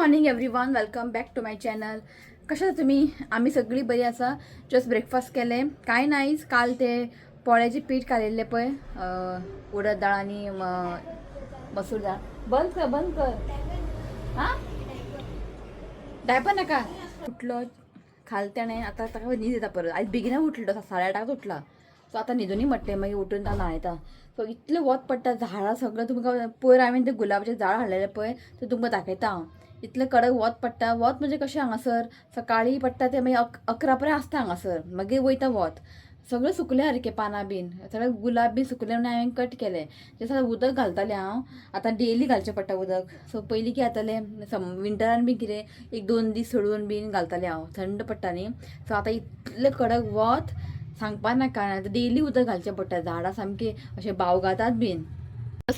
Morning everyone, welcome back to my channel. कशा तुम्ही? आम्ही सगळी बरी आसा. जस्ट ब्रेकफास्ट केले. काय नाही, काल ते पोळ्याचे पीठ काढलेले पळय, उडद डाळ आणि मसूर डाळ. बंद कर हां, डायपर नका. उठलो खालत्याने आता न्हीद येता परत. आज बेगिना उठलो, 8:30 उठला. सो आता न्हिदूनी म्हटले, मागीर उठून न्हायता. सो इतले वत पडटा झाडां सगळं. तुमकां पयर हांवें ते गुलाबाचें झाड हाडलेलें पळय, ते तुमकां दाखयता हांव. इतले कडक वत पडटा. वत म्हणजे कशें हांगासर सकाळी पडटा ते मागीर 11 पर्यंत आसता हांगासर, मागीर वयता वत. सगळें सुकलें सारकें, पानां बीन सगळें गुलाब बीन सुकले म्हणून हांवें कट केलें. जसं उदक घालतालें हांव. आतां डेली घालचें पडटा उदक. सो पयलीं कितें जातालें, विंटरान बीन कितें 1-2 दीस सोडून बीन घालतालें हांव, थंड पडटा न्ही. सो आतां इतलें कडक वत सांगपा नाका. डेली उदक घालचें पडटा. झाडां सामकी अशें बावगातात बीन.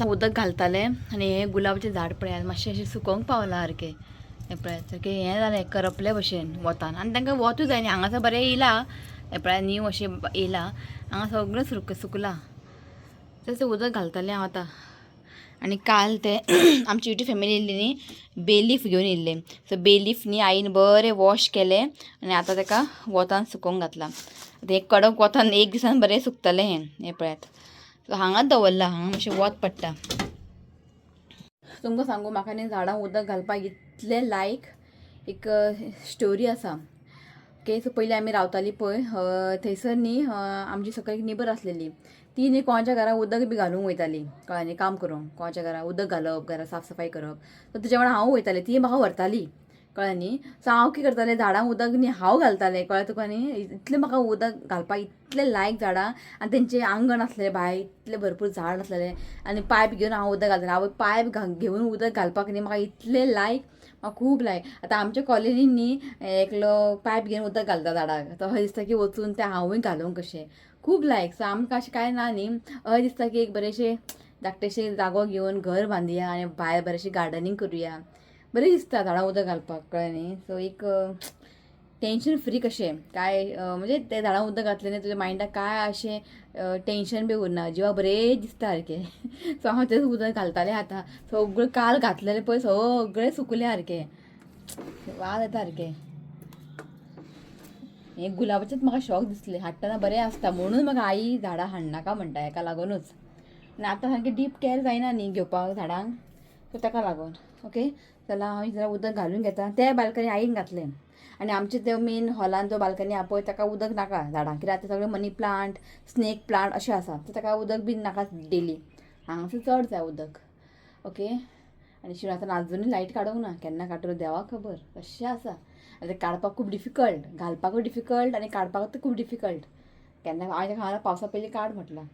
उदक घालतालें आनी हें गुलाबाचें झाड पळयात मातशें अशें सुकोवंक पावलां सारकें. हें पळयात सारकें हें जालें, करपले भशेन वतान. आनी तांकां वतूय जाय न्ही. हांगासर बरें येयला, हें पळयात नीव अशें येयला. हांगा सगळें सुकलां. तशें उदक घालतालें हांव आतां. आनी काल ते आमची युट्यूब फॅमिली येयल्ली न्ही, बे लीफ घेवन येयल्ले. सो बे लीफ न्ही आईन बरें वॉश केलें आनी आतां ताका वतान सुकोवंक घातलां. हें कडक वतान 1 दिसान बरें सुकतलें हें पळयात. सो हांगाच दवरलां, हांगा मातशें वत पडटा. तुमकां सांगू, म्हाका न्ही झाडां उदक घालपाक इतलें लायक. एक स्टोरी आसा. ओके, सो पयलीं आमी रावतालीं पळय, थंयसर न्ही आमची सकयल एक नेबर आसलेली. ती न्ही कोणाच्या घरा उदक बी घालूंक वयताली, कळ्ळें न्ही, काम करूंक. कोणाच्या घरा उदक घालप, घरा साफ सफाई करप. सो तेज्या वांगडा हांव वयतालें, ती म्हाका व्हरताली, कळ्ळें न्ही. सो हांव कितें करतालें, झाडांक उदक न्ही हांव घालतालें, कळ्ळें तुका न्ही. इतलें म्हाका उदक घालपाक इतलें लायक झाडां. आनी तेंचें आंगण आसलें भायर, इतलें भरपूर झाड आसलेलें. आनी पायप घेवन हांव उदक घालतालें. हांव पायप घेवन उदक घालपाक न्ही म्हाका इतलें लायक, म्हाका खूब लायक. आतां आमच्या कॉलनीन न्ही एकलो पायप घेवन उदक घालता झाडाक. तो अशें दिसता की वचून तें हांवूय घालूंक कशें. खूब लायक. सो आमकां अशें कांय ना न्ही, अशें दिसता की एक बरेंशें धाकटेशें जागो घेवन घर बांदुया आनी भायर बरेंशें गार्डनींग करुया. बरें दिसता झाडां उदक घालपाक, कळ्ळें न्ही. सो एक टेन्शन फ्री कशें काय, म्हणजे ते झाडां उदक घातलें न्ही तुज्या मायंडाक काय अशें टेन्शन बी उरना, जिवाक बरें दिसता सारकें. सो हांव तेच उदक घालतालें आतां. सगळें काल घातलेलें पळय सगळें सुकलें सारकें. वाज येता सारकें. हें गुलाबाचेंच म्हाका शॉक दिसलें. हाडटना बरें आसता म्हणून म्हाका आई झाडां हाडनाका म्हणटा, हेका लागूनच. आनी आतां सारकें डीप कॅर जायना न्ही घेवपाक झाडांक, सो ताका लागून. ओके, जाल्यार हांव जरा उदक घालून घेता. ते बाल्कनी आईन घातलें. आनी आमचे ते मेन हॉलान जो बाल्कनी आहा पळय, ताका उदक नाका झाडांक. कित्याक आतां सगळें मनी प्लांट, स्नेक प्लांट अशें आसा, सो ताका उदक बीन नाका डेली. हांगासर चड जाय उदक. ओके, आनी शिवरात्रान आजुनूय लायट काडूंक ना. केन्ना काडटलो देवाक खबर. अशें आसा. आतां काडपाक खूब डिफिकल्ट, घालपाकूय डिफिकल्ट आनी काडपाकूय खूब डिफिकल्ट. केन्ना हांवें ताका सांगलां पावसा पयलीं काड म्हटलां.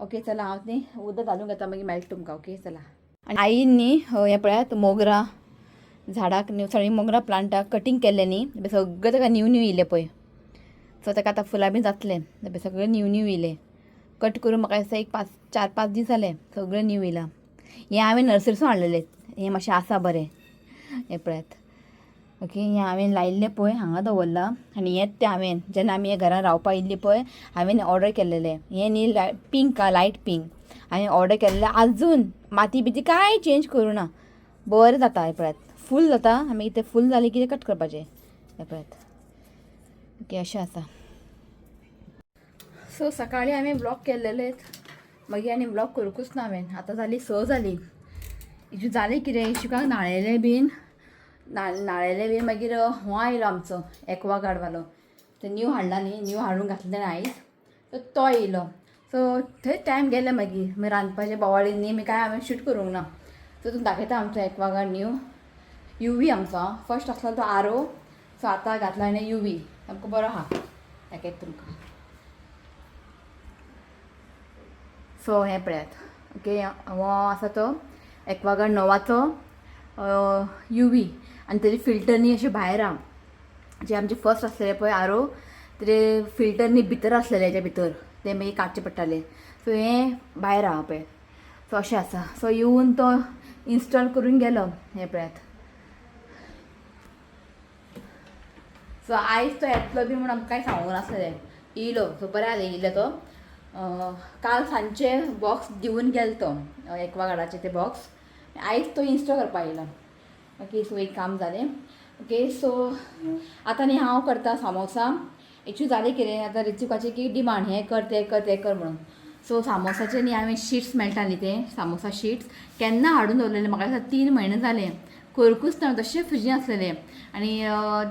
ओके, चला हांव न्ही उदक घालूंक घेता, मागीर मेळटा तुमकां. ओके, चला. आनी आईन न्ही हें पळयात मोगरा झाडाक न्ही, सॉरी मोगरा प्लांटाक कटींग केल्लें न्ही. सगळें ताका नीव येयलें पळय. सो ताका आतां फुलां बीन जातलें. सगळें नीव येयलें. कट करून म्हाका दिसता एक 4-5 दीस जाले, सगळें नीव येयलां. हें हांवें नर्सरीसून हाडलेलें. हें मातशें आसा बरें. हें पळयात. ओके, हें हांवें लायिल्लें पळय हांगा दवरलां. आनी हेंच तें हांवें जेन्ना आमी घरान रावपाक येयल्लीं पळय, हांवें ऑर्डर केल्लेलें. हें न्ही पिंक, लायट पिंक हांवें ऑर्डर केल्लें. आजून माती बिती कांय चेंज करूं ना. बरें जाता. हें पळयात, फूल जाता. आमी तें फूल जालें की कट करपाचें. हें पळयात. ओके, अशें आसा. सो सकाळीं हांवें ब्लॉग केल्लेलें, मागीर आनी ब्लॉग करूंकूच ना हांवें. आतां जालीं 6 जालीं. इतू जालें कितें, इशूकाक न्हाळेलें बीन, मागीर हो आयलो आमचो एक्वागार्डवालो. ते नीव हाडला न्ही, नीव हाडून घातलें आयज. सो तो येयलो. सो थंय टायम गेले. मागीर रांदपाचें बोवाळीन न्ही मागीर कांय हांवें शूट करूंक ना. सो तुमकां दाखयता आमचो एक्वागार्ड नीव. युवी आमचो फर्स्ट आसलो तो आरो. सो आतां घातला आनी युवी सामको बरो आहा. दाखयता तुमकां. सो हें पळयात. ओके, हो आसा तो एक्वागार्ड नोवाचो युवी. आनी तेजे फिल्टर न्ही अशें भायर आहा. जे आमचे फर्स्ट आसलेले पळय आरो, तेजे फिल्टर न्ही भितर आसलेले, हेज्या भितर ते मागीर काडचे पडटाले. सो हें भायर आहा पळय. सो अशें आसा. सो येवन तो इन्स्टॉल करून गेलो. हें पळयात. सो आयज तो येतलो बी म्हणून आमकां कांय सांगूंक नासलेलें. येयलो. सो बरें जालें येयलो तो. काल सांजचे बॉक्स दिवन गेलो तो एक्वागार्डाचे ते बॉक्स. आयज तो इन्स्टॉल करपाक येयलो. ओके सो एक काम जालें. ओके सो आतां न्ही हांव करता सामोसा. एक्चुली जालें कितें आतां रिचुकाची की डिमांड हें कर तें कर तें कर म्हणून. सो सामोसाचे न्ही हांवें शीट्स मेळटा न्ही ते सामोसा शीट्स केन्ना हाडून दवरलेले. म्हाका दिसता 3 म्हयने जाले करकूच ना तशें फ्रिजीन आसलेले. आनी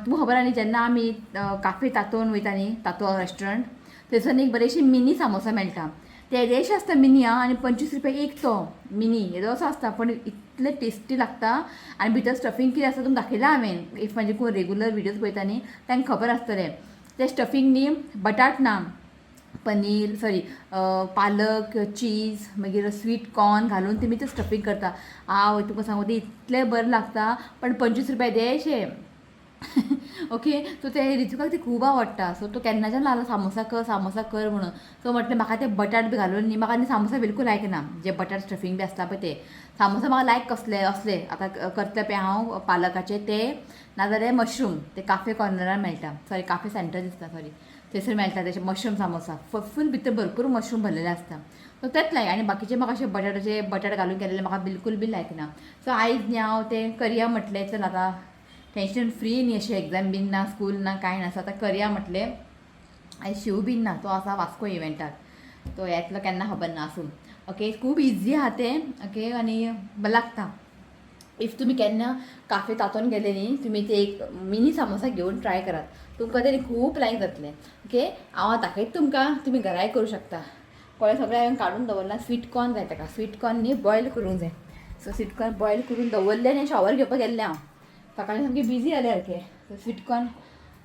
तुमकां खबर आहा न्ही जेन्ना आमी काफे तातोन वयता न्ही तातो रेस्टॉरंट थंयसर एक बरेशे मिनी सामोसा मेळटा. ते येदेशे आसता मिनी आनी 25 रुपया एक तो मिनी येदोसो आसता पण इतले टेस्टी लागता. आनी भितर स्टफींग कितें आसता तुमकां दाखयलां हांवें. इफ म्हाजे कोण रेगुलर विडियोज पळयता न्ही तांकां खबर आसतलें. ते स्टफींग न्ही बटाट ना पनीर पालक चीज मागीर स्वीट कॉर्न घालून तेमी ते स्टफींग करता. हांव तुका सांगू ते इतले बरें लागता पण 25 रुपया देशे. ओके सो ते रिचुकाक ते खूब आवडटा. सो तो केन्नाच्यान लागलो सामोसा कर म्हणून. सो म्हटलें म्हाका ते बटाट बी घालून न्ही म्हाका न्ही सामोसा बिलकूल लायक ना. जे बटाट स्टफींग बी आसता पळय ते सामोसा म्हाका लायक कसले असले आतां करतले पळय हांव पालकाचे ते नाजाल्यार मशरूम ते काफे कॉर्नरार मेळटा काफे सेंटर दिसता थंयसर मेळटा तेचे मशरूम सामोसा फूल भितर भरपूर मशरूम भरलेले आसता. सो तेच लायक. आनी बाकीचे म्हाका अशे बटाट घालून केलेले म्हाका बिलकूल बी लायक ना. सो आयज न्ही हांव ते करया म्हटलें चल आतां टेंशन फ्री न्ही अशें एग्जाम बीन ना स्कूल ना कांय ना. सो आतां करया म्हटलें. आयज शिव बीन ना तो आसा वास्को इव्हेंटार तो येतलो केन्ना खबर ना आसूं. ओके खूब इजी आहा तें. ओके आनी बरें लागता. इफ तुमी केन्ना काफे तातोन गेले न्ही तुमी ते एक मिनी सामोसा घेवन ट्राय करात. तुमकां ते खूब लायक जातलें. ओके हांव दाखयता तुमकां तुमी घराय करूं शकता. पळय सगळें हांवें काडून दवरलां. स्वीट कॉर्न जाय ताका स्वीट कॉर्न न्ही बॉयल करूंक जाय. सो स्वीट कॉर्न बॉयल करून दवरले आनी शॉवर घेवपाक गेल्लें हांव सकाळीं सामकें बिजी जालें सारकें. सो स्वीट कॉर्न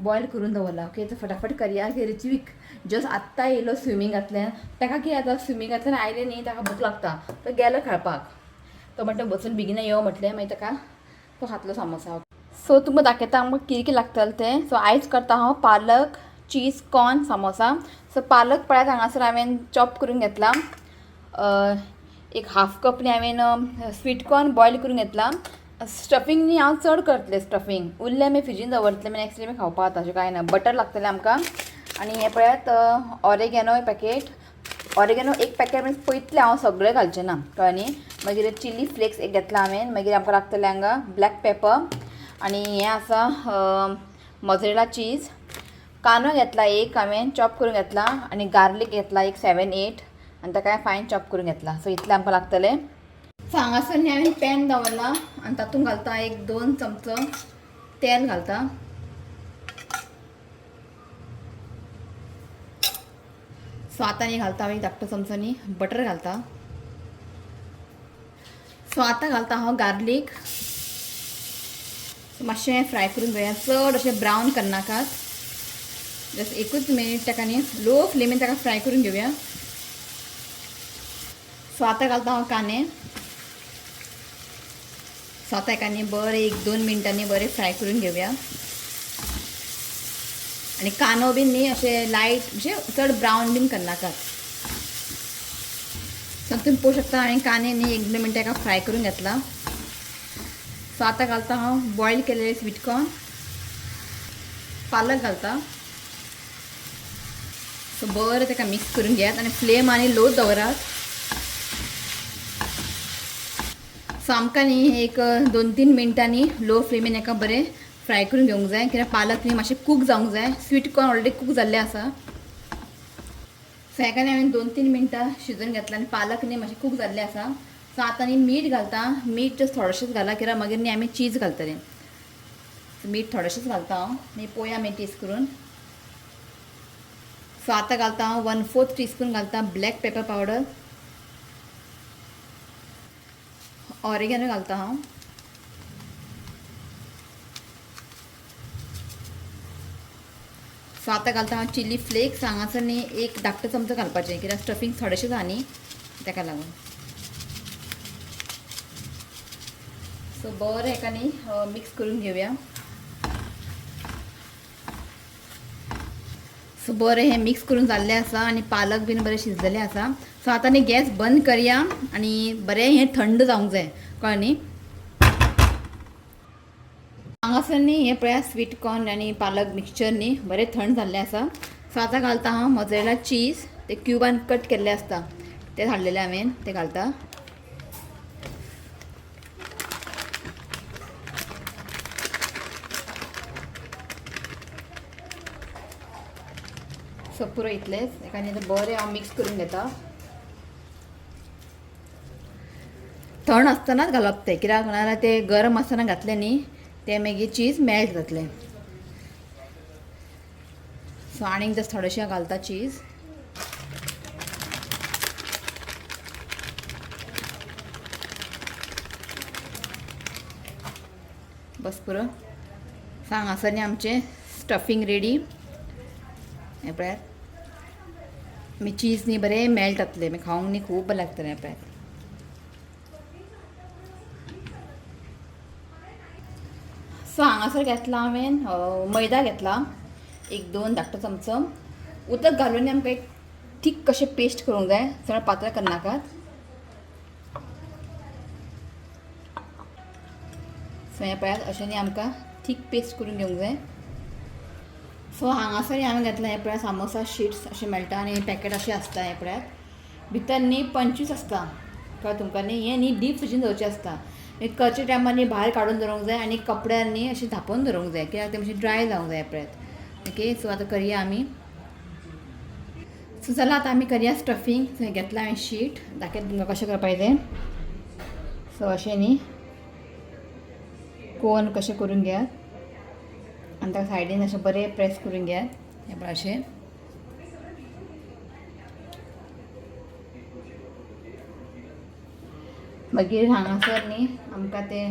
बॉयल करून दवरला. ओके सो फटाफट करया की रिचवीक जस्ट आत्तां येयलो स्विमींगांतल्यान. ताका कितें जाता स्विमींगांतल्यान आयलें न्ही ताका भूक लागता तो गेलो खेळपाक. तो म्हणटा बसून बेगीन यो म्हटलें मागीर ताका तो खातलो सामोसा. सो तुमकां दाखयता आमकां कितें कितें लागतलें तें. सो आयज करता हांव पालक चीज कॉर्न सामोसा. सो पालक पळयात हांगासर हांवें चॉप करून घेतला. एक हाफ कप न्ही हांवें स्वीट कॉर्न बॉयल करून घेतला. स्टफींग न्ही हांव चड करतलें स्टफींग उरलें आमी फ्रिजीन दवरतलें मागीर नेक्स्ट डे आमी खावपा जाता अशें कांय ना. बटर लागतलें आमकां. आनी हें पळयात ऑरेगेनो पॅकेट ऑरेगेनो एक पॅकेट म्हणजे पयतलें हांव सगळें घालचें ना कळ्ळें न्ही. मागीर चिली फ्लेक्स एक घेतला हांवें. मागीर आमकां लागतलें हांगा ब्लॅक पेपर आनी हें आसा मोझरेला चीज. कांदो घेतला एक हांवें चॉप करून घेतला आनी गार्लीक घेतला एक 7-8 आनी ताका फायन चॉप करून घेतला. सो इतलें आमकां लागतलें. सो हांगासर न्ही हांवें पॅन दवरला आनी तातूंत घालता एक 2 चमचो तेल घालता. सो आतां न्ही घालता हांव एक धाकटो चमचो न्ही बटर घालता. सो आतां घालता हांव गार्लीक. मातशें फ्राय करून घेवया चड अशें ब्रावन करनाकात. जस्ट एकूच मिनीट ताका न्ही लो फ्लेमीन ताका फ्राय करून घेवया. सो आतां घालता हांव कांदे. सो आतां एका न्ही बरें 1-2 मिनटांनी बरें फ्राय करून घेवया. आनी कांदो बीन न्ही अशें लायट अशें चड ब्रावन बीन करनाकात. सो तुमी पळोवंक शकता हांवें कांदे न्ही 1-2 मिनटां एका फ्राय करून घेतला. सो आतां घालता हांव बॉयल केलेले स्वीट कॉर्न. पालक घालता. सो बरें ताका मिक्स करून घेयात आनी फ्लेम आनी लो दवरात. सो आमकां न्ही एक 2-3 मिनटांनी लो फ्लेमीन एका बरें फ्राय करून घेवंक जाय कित्याक पालक न्ही मातशें कूक जावंक जाय. स्वीट कॉर्न ऑलरेडी कूक जाल्लें आसा. सो हेका न्ही हांवें 2-3 मिनटां शिजोवन घेतला आनी पालक न्ही मातशें कूक जाल्लें आसा. सो आतां न्ही मीठ घालता. मीठ जस्ट थोडेंशेंच घाला कित्याक मागीर न्ही आमी चीज घालतलें. मीठ थोडेंशेंच घालता हांव मागीर पळोवया आमी टेस्ट करून. सो आतां घालता हांव 1/4 टीस्पून घालता ब्लॅक पेपर पावडर. ऑरेगेनो घालता हांव. सो आतां घालता हांव चिली फ्लेक्स. हांगासर न्ही एक धाकटो चमचो घालपाचें कित्याक स्टफींग थोडेंशें आहा न्ही ताका लागून. सो बरें हेका न्ही मिक्स करून घेवया. सो बरें हें मिक्स करून जाल्लें आसा आनी पालक बीन बरें शिजलेलें आसा. सो आतां न्ही गॅस बंद करया आनी बरें हें थंड जावंक जाय कळ्ळें न्ही. हांगासर न्ही हें पळया स्वीट कॉर्न आनी पालक मिक्सचर न्ही बरें थंड जाल्लें आसा. सो आतां घालता हांव मोझरेला चीज ते क्युबान कट केल्लें आसता ते हाडलेले हांवें ते घालता. सो पुरो इतलेंच एका बरें हांव मिक्स करून घेता. थंड आसतनाच घालप तें, कित्याक म्हणाल्यार ते गरम आसतना घातलें न्ही ते मागीर चीज मेल्ट जातलें. सो आनीक जस्ट थोडेशें घालता चीज. बस पुरो. हांगासर न्ही आमचें स्टफींग रेडी. हें पळयात मी चीज न्ही बरें मेल्ट जातलें, मागीर खावंक न्ही खूब बरें लागतलें. हें पळयात. सो हांगासर घेतला हांवें मैदा घेतला 1-2 धाकटो चमचो. उदक घालून आमकां एक थीक कशें पेस्ट करूंक जाय, चड पातळ करनाकात. सो हें पळयात अशें न्ही आमकां थीक पेस्ट करून घेवंक जाय. सो हांगासर हांवें घेतला हें पळयात सामोसा शीट्स अशें मेळटा आनी पॅकेट अशें आसता. हें पळयात भितर न्ही 25 आसता. कळ्ळें तुमकां न्ही. हें न्ही डीप फ्रिजीन दवरचें आसता. करचे टायमार न्ही भायर काडून दवरूंक जाय आनी कपड्यार न्ही अशें धांपून दवरूंक जाय, कित्याक तें मातशें ड्राय जावंक जाय. पळयात ओके. सो आतां करया आमी. सो जाल्यार आतां आमी करया स्टफींग. सो हें घेतलां हांवें शीट. दाखयता तुमकां कशें करपाचें तें. सो अशें न्ही कोन कशें करून घेयात आनी ताका सायडीन अशें बरें प्रेस करून घेयात. हें पळय अशें. मागीर हांगासर न्ही आमकां तें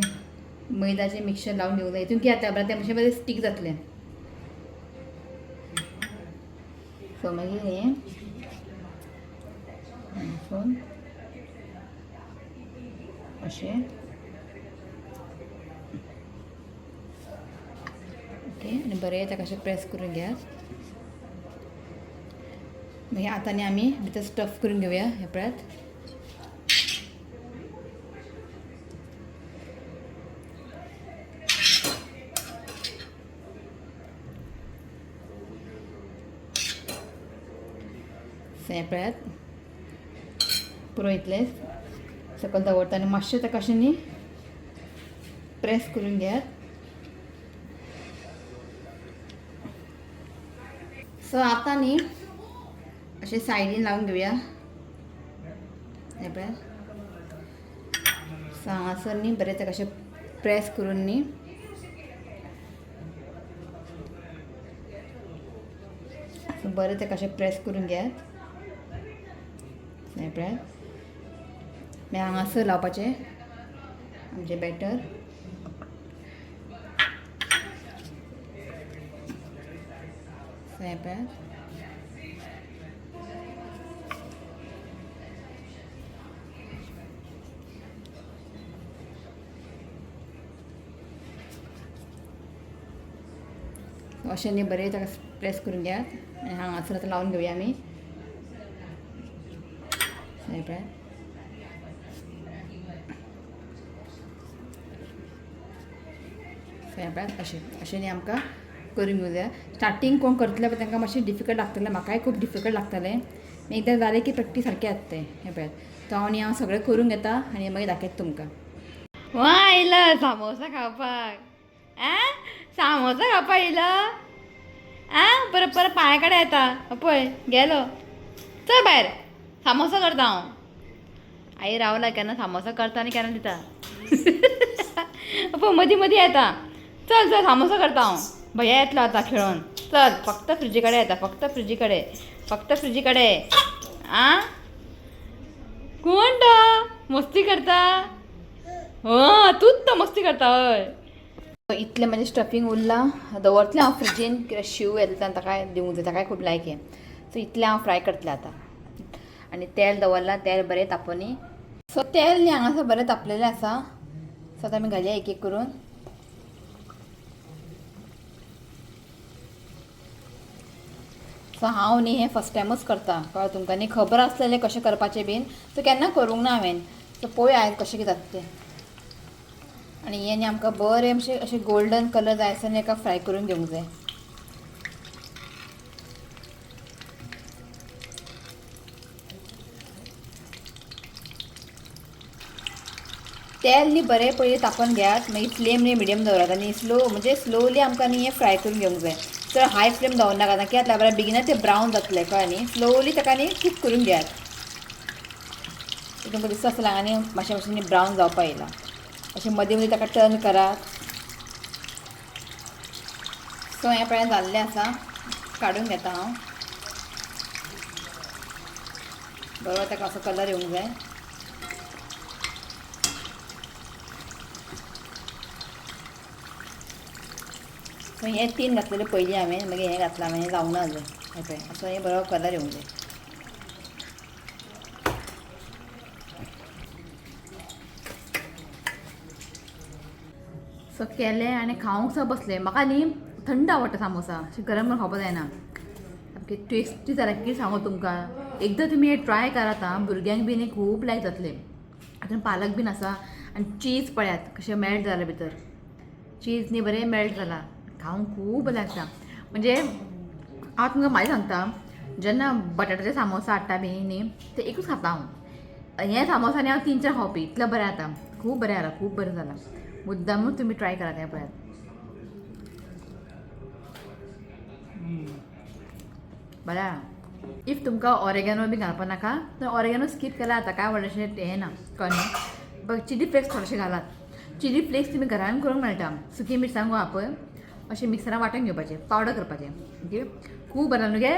मैदाचें मिक्सचर लावन घेवंक जाय. हितून कितें जाता तें मातशें बरें स्टीक जातलें. सो मागीर हें अशें ओके आनी बरें ताका अशें प्रेस करून घेयात. मागीर आतां न्ही आमी भितर स्टफ करून घेवया. हें पळयात. हें पळयात पुरो इतलेंच सकयल दवरता आनी मातशें ताका अशें न्ही प्रेस करून घेयात. सो आतां न्ही अशें सायडीन लावन घेवया. हें पळयात. सो हांगासर न्ही बरें ताका अशें प्रेस करून न्ही बरें ताका अशें प्रेस करून घेयात. हें पळयात. मागीर हांगासर लावपाचें आमचें बॅटर. हें पळयात. अशें न्ही बरें ताका प्रेस करून घेयात आनी हांगासर आतां लावन घेवया आमी. हें पळयात. हें पळयात अशें न्ही आमकां करून घेवंक जाय. स्टार्टींग कोण करतले पळय तांकां मातशें डिफिकल्ट लागतलें. म्हाकाय खूब डिफिकल्ट लागतालें. एकदां जालें की प्रॅक्टीस सारकें जाता तें. हें पळयात. तो हांव सगळें करून घेता आनी मागीर दाखयता तुमकां. वा आयलो सामोसा खावपाक. सामोसा खावपाक येयलो. बरं बरं पांया कडेन येता पळय गेलो. चल भायर सामोसा करता हांव. आई रावला केन्ना सामोसा करता आनी केन्ना दिता. पळय मदीं मदीं येता. चल चल सामोसा करता हांव. भैया येतलो आतां खेळून. चल फक्त फ्रिजी कडेन येता. फक्त फ्रिजी कडेन. कोण तो मस्ती करता. तूच तो मस्ती करता हय. इतलें म्हणजे स्टफींग उरलां. दवरतलें हांव फ्रिजीन कित्याक शिव येता ताका दिवंक जाय. ताकाय खूब लायक हें. सो इतलें हांव फ्राय करतलें आतां. आनी तेल दवरलां. तेल बरें तापोनी. सो तेल न्ही हांगासर बरें तापलेलें आसा. सो आतां आमी घालया एक एक करून. सो हांव न्ही हें फस्ट टायमूच करता. कळ्ळें तुमकां न्ही. खबर आसलेलें कशें करपाचें बीन. सो केन्ना करूंक ना हांवें. सो पळोवया आयज कशें कितें जाता तें. आनी हें न्ही आमकां बरें अशें गोल्डन कलर जाय आसता न्ही हेका फ्राय करून घेवंक जाय. तेल न्ही बरें पयलीं तापोवन घेयात. मागीर फ्लेम न्ही मिडियम दवरात आनी स्लोली आमकां न्ही हें फ्राय करून घेवंक जाय. तर हाय फ्लेम दवरनाका नाका कित्याक लागल्यार बरें बेगिना तें ब्रावन जातलें कळ्ळें न्ही स्लोली ताका न्ही कुक करून घेयात तुमकां दिसता आसतलें आनी मातशें ब्रावन जावपा येयला अशें मदीं मदीं ताका टर्न करात सो हें पळय जाल्लें आसा काडून घेता हांव बरोबर ताका असो कलर येवंक जाय सो हे 3 घातलेले पयलीं हांवें मागीर हें घातलां हांवें जावना जालें हें पळय असो हें बरोबर कलर येवंक जाय सो केलें आनी खावंक सुद्दां बसलें म्हाका न्ही थंड आवडटा सामोसा अशें गरम गरम खावपा जायना सामकें टेस्टी जाल्यार कितें सांगू तुमकां एकदां तुमी हे ट्राय करात आं भुरग्यांक बीन खूब लायक जातलें हातून पालक बीन आसा आनी चीज पळयात कशें मेल्ट जालां भितर चीज न्ही बरें मेल्ट जालां खावंक खूब लागता म्हणजे हांव तुमकां म्हाजें सांगता जेन्ना बटाट्याचे सामोसा हाडटा बी न्ही ते एकूच खाता हांव हे सामोसांनी हांव 3-4 खावपी इतलें बरें जाता खूब बरें जालां खूब बरें जालां मुद्दामूच तुमी ट्राय करात हें पळयात बरें इफ तुमकां ऑरेगॅनो बी घालपा नाका तर ऑरेगॅनो स्कीप केल्यार जाता काय व्हडलेशें हें ना कळ्ळें बट चिली फ्लेक्स थोडेशे घालात चिली फ्लेक्स तुमी घरान करूंक मेळटा सुकी मिरसांगो आहा पळय अशें मिक्सरान वांटून घेवपाचें पावडर करपाचें ओके खूब बरें जालें न्हू गे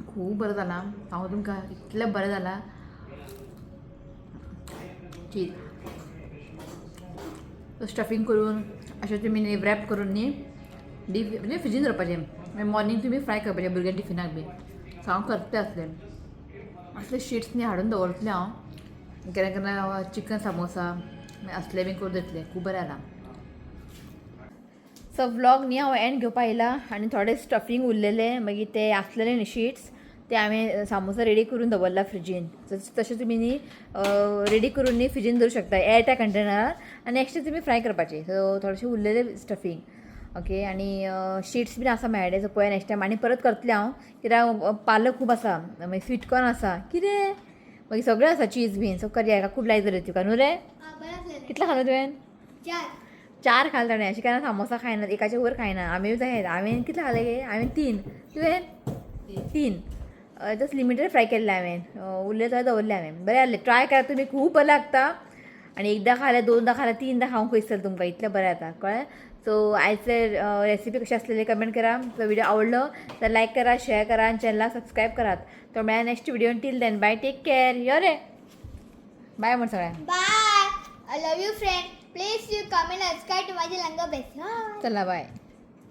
खूब बरें जालां हांव तुमकां इतलें बरें जालां चीज स्टफींग करून अशें तुमी न्ही रॅप करून न्ही डीप म्हणजे फ्रिजीन दवरपाचें मागीर मॉर्निंग तुमी फ्राय करपाचें भुरग्यां टिफिनाक बी सो हांव करता आसलें असले शीट्स न्ही हाडून दवरतलें हांव केन्ना केन्ना चिकन सामोसा असले बी करून दितलें खूब बरें जालां सो व्लॉग न्ही हांव एंड घेवपा येयला आनी थोडें स्टफींग उरलेलें मागीर ते आसलेले न्ही शीट्स ते हांवें सामोसा रेडी करून दवरला फ्रिजीन तशें तुमी न्ही रेडी करून न्ही फ्रिजीन दवरूं शकता एअरटाय कंटेनरार आनी नेक्स्ट तुमी फ्राय करपाचें सो थोडेशें उरलेलें स्टफींग ओके आनी शीट्स बीन आसा मेळ्ळे सो पळय नेक्स्ट टायम आनी परत करतलें हांव कित्याक पालक खूब आसा मागीर स्वीट कॉर्न आसा कितें मागीर सगळें आसा चीज बीन सो करया हाका खूब लायक जालें तुका न्हू रे कितलें खालें तुवें 4 खालें ताणें अशें केन्ना सामोसा खायना एकाचे वयर खायना आमी तशें हांवें कितलें खालें गे हांवें 3 तुवें 3 जस्ट लिमिटेड फ्राय केल्लें हांवें उरलें थंय दवरलें हांवें बरें जालें ट्राय करा तुमी खूब बरें लागता आनी एकदां खालें 2दां खालें 3दां खावंक दिसतलें तुमकां इतलें बरें जाता कळ्ळें सो आयचे रेसिपी कशी आसलेली कमेंट करा तो व्हिडिओ आवडलो तर लायक करा शेअर करा आनी चॅनलाक सबस्क्रायब करात तो मेळ्या next video till then bye take care यो रे बाय म्हण सगळ्यांक bye I love you friend please you comment subscribe to माझे लंगा बेस्ट चला बाय